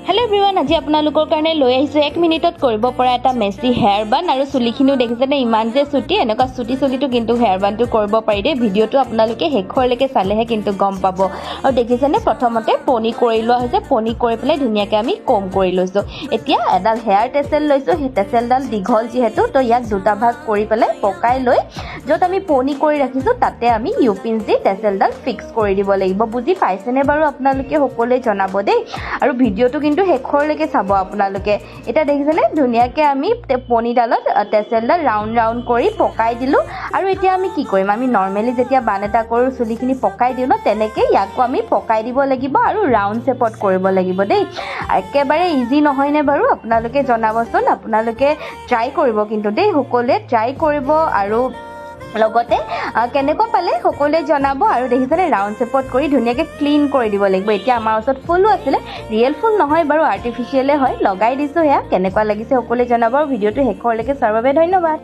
hello everyone আজি আপোনালোকৰ কাৰণে লৈ আহিছো 1 মিনিটত কৰিব পৰা এটা মেসি হেয়াৰ বান আৰু চুলিখিনিও দেখিছেনে ইমান যে ছুটি এনেকা ছুটি চুলিটো কিন্তু হেয়াৰ বানটো কৰিব পাৰি দে ভিডিওটো আপোনালোকে হেখৰলৈকে চালেহে কিন্তু গম পাব আৰু দেখিছেনে প্ৰথমতে পনি কৰি লোৱা হৈছে পনি কৰি পেলাই ধুনিয়াকৈ আমি কম কৰি লৈছো এতিয়া এডাল হেয়াৰ টেসেল লৈছো হে টেসেলডাল দীঘল যেহেতু তো ইয়াক দুটা ভাগ কৰি পেলাই পকাই লৈ যত আমি পনি কৰি ৰাখিছো তাতে আমি ইউপিন দি টেসেলডাল ফিক্স কৰি দিব লাগিব বুজি পাইছেনে বাৰু আপোনালোকে সকলোৱে জনাব দেই আৰু ভিডিওটো কিন্তু হেখৰলৈকে চাব আপোনালোকে এটা দেখিছেনে ধুনিয়াকৈ আমি পনিডালত টেসেলডাল ৰাউন্ড কৰি পকাই দিলো আৰু এতিয়া আমি কি কৰিম আমি নৰমালি যেতিয়া বান এটা কৰো চুলিখিনি পকাই দিও ন তেনেকৈ ইয়াকো আমি পকাই দিব লাগিব আৰু ৰাউন্ড শেপত কৰিব লাগিব দেই একেবাৰে ইজি নহয় নে বাৰু আপোনালোকে জনাবচোন আপোনালোকে ট্ৰাই কৰিব কিন্তু দেই সকলোৱে ট্ৰাই কৰিব আৰু লগতে কেনেকৈ পালে সকলোৱে জনাব আৰু দেখিছেনে ৰাউন্ড শেপত কৰি ধুনিয়াকৈ ক্লিন কৰি দিব লাগিব এতিয়া আমাৰ ওচৰত ফুলো আছিল ৰিয়েল ফুল নহয় বাৰু আৰ্টিফিশিয়ালে হয় লগাই দিছো হেয়া কেনেকৈ লাগিছে সকলোৱে জনাব ভিডিওটো হেখৰলৈকে চাবৰ বাবে ধন্যবাদ